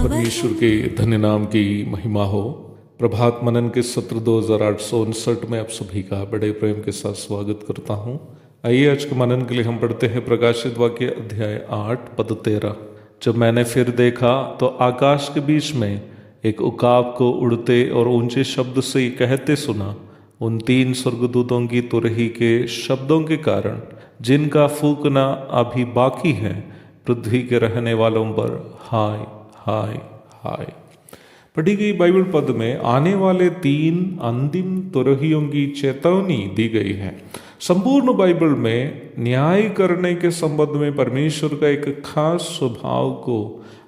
परमेश्वर के धन्य नाम की महिमा हो। प्रभात मनन के सत्र 2859 में आप सभी का बड़े प्रेम के साथ स्वागत करता हूँ। आइए आज के मनन के लिए हम पढ़ते हैं प्रकाशित वाक्य अध्याय 8 पद 13। जब मैंने फिर देखा तो आकाश के बीच में एक उकाब को उड़ते और ऊंचे शब्द से कहते सुना, उन 3 स्वर्गदूतों की तुरही के शब्दों के कारण जिनका फूकना अभी बाकी है, पृथ्वी के रहने वालों पर हाय हाय हाय। पढ़ी गई बाइबल पद में आने वाले 3 अंतिम तुरहियों की चेतावनी दी गई है। संपूर्ण बाइबल में न्याय करने के संबंध में परमेश्वर का एक खास स्वभाव को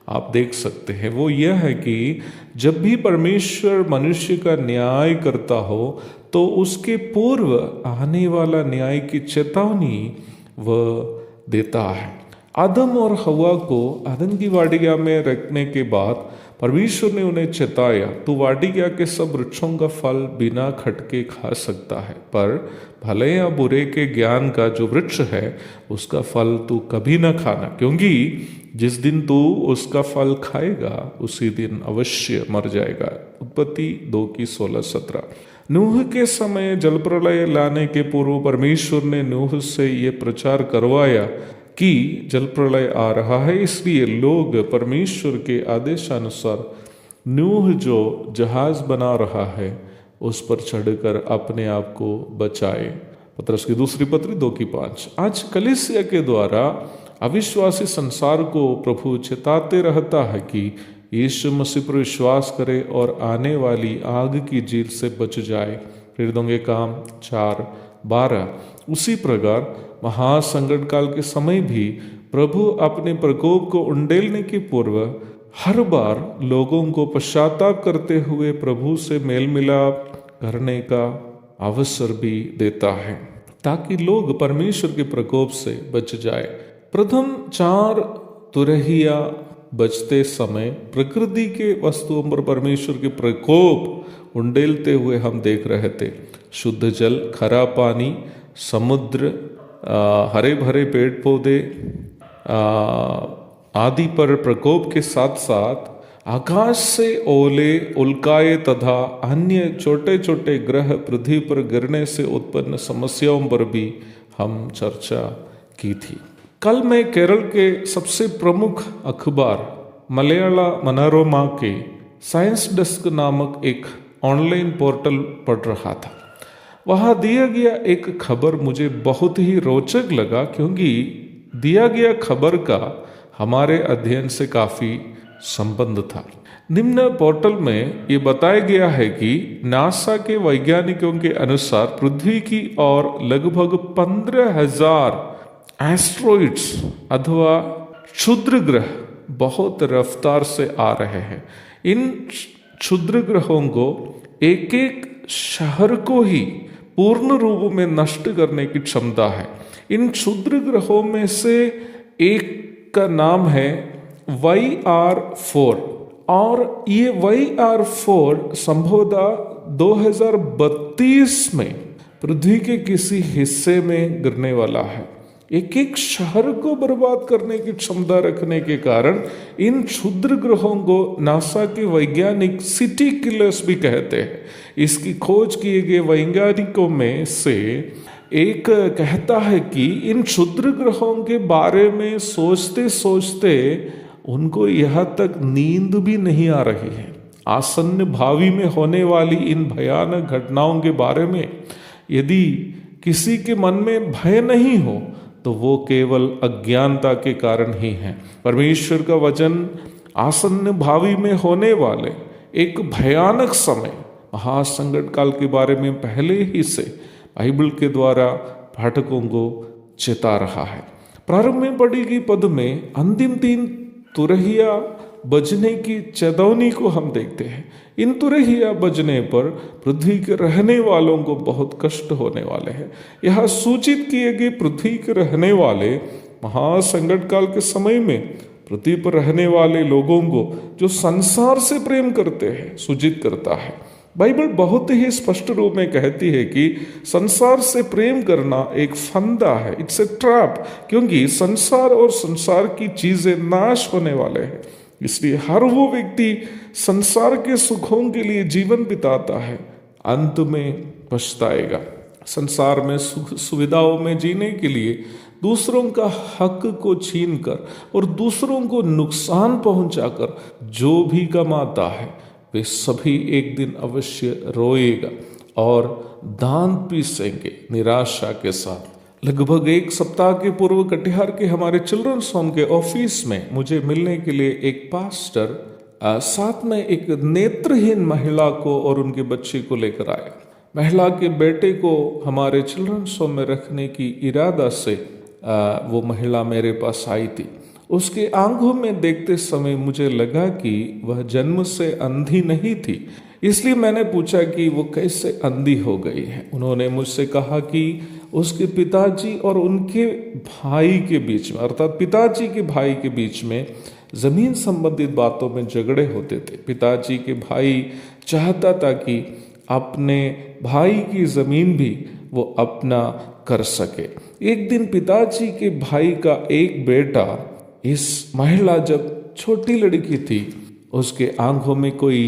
आप देख सकते हैं। वो यह है कि जब भी परमेश्वर मनुष्य का न्याय करता हो तो उसके पूर्व आने वाला न्याय की चेतावनी वह देता है। आदम और हवा को आदम की वाटिका में रखने के बाद परमेश्वर ने उन्हें चेताया, तू वाटिका के सब वृक्षों का फल बिना खटके खा सकता है, पर भले या बुरे के ज्ञान का जो वृक्ष है उसका फल तू कभी न खाना, क्योंकि जिस दिन तू उसका फल खाएगा उसी दिन अवश्य मर जाएगा। उत्पत्ति 2:16-17। नूह के समय जल प्रलय लाने के पूर्व परमेश्वर ने नूह से ये प्रचार करवाया कि जल प्रलय आ रहा है, इसलिए लोग परमेश्वर के आदेशानुसार नूह जो जहाज बना रहा है उस पर चढ़कर अपने आप को बचाए। पत्रस की दूसरी पत्री 2:5। आज कलीसिया के द्वारा अविश्वासी संसार को प्रभु चेताते रहता है कि यीशु मसीह पर विश्वास करे और आने वाली आग की झील से बच जाए। प्रेरितों के काम 4:12। उसी प्रकार महासंकट काल के समय भी प्रभु अपने प्रकोप को उंडेलने के पूर्व हर बार लोगों को पश्चाताप करते हुए प्रभु से मेल मिलाप करने का अवसर भी देता है, ताकि लोग परमेश्वर के प्रकोप से बच जाए। प्रथम 4 तुरहिया बचते समय प्रकृति के वस्तुओं पर परमेश्वर के प्रकोप उंडेलते हुए हम देख रहे थे। शुद्ध जल, खरा पानी, समुद्र, हरे भरे पेड़ पौधे आदि पर प्रकोप के साथ साथ आकाश से ओले, उल्काएं तथा अन्य छोटे छोटे ग्रह पृथ्वी पर गिरने से उत्पन्न समस्याओं पर भी हम चर्चा की थी। कल मैं केरल के सबसे प्रमुख अखबार मलयाला मनोरमा के साइंस डेस्क नामक एक ऑनलाइन पोर्टल पढ़ रहा था। वहाँ दिया गया एक खबर मुझे बहुत ही रोचक लगा, क्योंकि दिया गया खबर का हमारे अध्ययन से काफी संबंध था। निम्न पोर्टल में ये बताया गया है कि नासा के वैज्ञानिकों के अनुसार पृथ्वी की ओर लगभग 15,000 एस्ट्रॉइड्स अथवा क्षुद्र ग्रह बहुत रफ्तार से आ रहे हैं। इन क्षुद्र ग्रहों को एक एक शहर को ही पूर्ण रूप में नष्ट करने की क्षमता है। इन क्षुद्र ग्रहों में से एक का नाम है YR4 और ये YR4 संभवतः 2032 में पृथ्वी के किसी हिस्से में गिरने वाला है। एक एक शहर को बर्बाद करने की क्षमता रखने के कारण इन क्षुद्र ग्रहों को नासा के वैज्ञानिक सिटी किलर्स भी कहते हैं। इसकी खोज किए गए वैज्ञानिकों में से एक कहता है कि इन क्षुद्र ग्रहों के बारे में सोचते सोचते उनको यहाँ तक नींद भी नहीं आ रही है। आसन्न भावी में होने वाली इन भयानक घटनाओं के बारे में यदि किसी के मन में भय नहीं हो तो वो केवल अज्ञानता के कारण ही हैं। परमेश्वर का वचन आसन्न भावी में होने वाले एक भयानक समय, महासंकट काल के बारे में पहले ही से बाइबल के द्वारा पाठकों को चेता रहा है। प्रारंभ में पढ़ी गई पद में अंतिम 3 तुरहिया बजने की चेतावनी को हम देखते हैं। इन तुरहिया बजने पर पृथ्वी के रहने वालों को बहुत कष्ट होने वाले हैं। यह सूचित किए गए पृथ्वी के रहने वाले महासंकट काल के समय में पृथ्वी पर रहने वाले लोगों को जो संसार से प्रेम करते हैं सूचित करता है। बाइबल बहुत ही स्पष्ट रूप में कहती है कि संसार से प्रेम करना एक फंदा है, इट्स ए ट्रैप, क्योंकि संसार और संसार की चीजें नाश होने वाले हैं। इसलिए हर वो व्यक्ति संसार के सुखों के लिए जीवन बिताता है, अंत में पछताएगा। संसार में सुख सुविधाओं में जीने के लिए दूसरों का हक को छीनकर और दूसरों को नुकसान पहुंचाकर जो भी कमाता है वे सभी एक दिन अवश्य रोएगा और दांत पीसेंगे निराशा के साथ। लगभग 1 सप्ताह के पूर्व कटिहार के हमारे चिल्ड्रंस होम के ऑफिस में मुझे मिलने के लिए एक पास्टर साथ में एक नेत्रहीन महिला को और उनके बच्चे को लेकर आया। महिला के बेटे को हमारे चिल्ड्रंस होम में रखने की इरादा से वो महिला मेरे पास आई थी। उसके आंखों में देखते समय मुझे लगा कि वह जन्म से अंधी नहीं थी, इसलिए मैंने पूछा कि वो कैसे अंधी हो गई है। उन्होंने मुझसे कहा कि उसके पिताजी और उनके भाई के बीच में, अर्थात पिताजी के भाई के बीच में जमीन संबंधित बातों में झगड़े होते थे। पिताजी के भाई चाहता था कि अपने भाई की जमीन भी वो अपना कर सके। एक दिन पिताजी के भाई का एक बेटा, इस महिला जब छोटी लड़की थी, उसके आंखों में कोई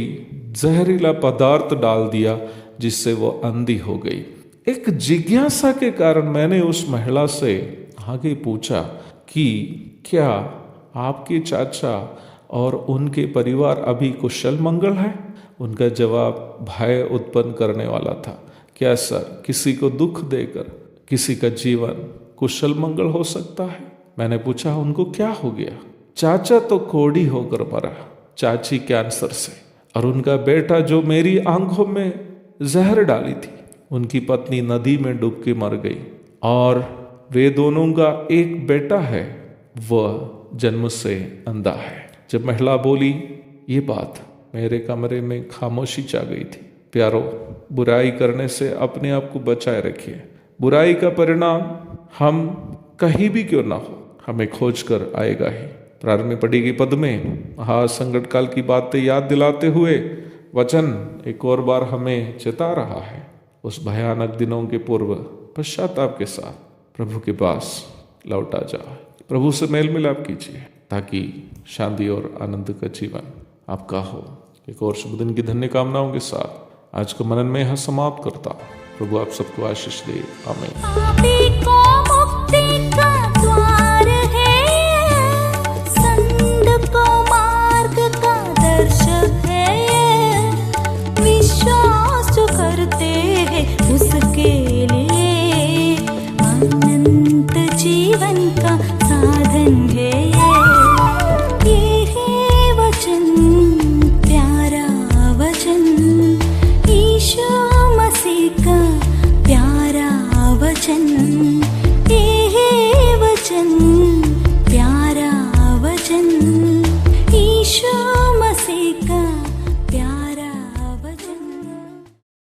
जहरीला पदार्थ डाल दिया जिससे वो अंधी हो गई। एक जिज्ञासा के कारण मैंने उस महिला से आगे पूछा कि क्या आपके चाचा और उनके परिवार अभी कुशल मंगल है? उनका जवाब भय उत्पन्न करने वाला था। क्या सर, किसी को दुख देकर किसी का जीवन कुशल मंगल हो सकता है? मैंने पूछा उनको क्या हो गया? चाचा तो कोढ़ी होकर मरा, चाची कैंसर से, और उनका बेटा जो मेरी आंखों में जहर डाली थी, उनकी पत्नी नदी में डूब के मर गई, और वे दोनों का एक बेटा है, वह जन्म से अंधा है। जब महिला बोली ये बात, मेरे कमरे में खामोशी छा गई थी। प्यारो, बुराई करने से अपने आप को बचाए रखिए। बुराई का परिणाम हम कहीं भी क्यों ना हो, हमें खोज कर आएगा ही। प्रारंभ में पढ़ी गई पद में महासंकट काल की बातें याद दिलाते हुए वचन एक और बार हमें चेता रहा है। उस भयानक दिनों के पूर्व पश्चाताप के साथ प्रभु के पास लौटा जाए। प्रभु से मेल मिलाप कीजिए ताकि शांति और आनंद का जीवन आपका हो। एक और शुभ दिन की धन्य कामनाओं के साथ आज का मनन में यह समाप्त करता। प्रभु आप सबको आशीष दे। आमीन। ईशो मसीह का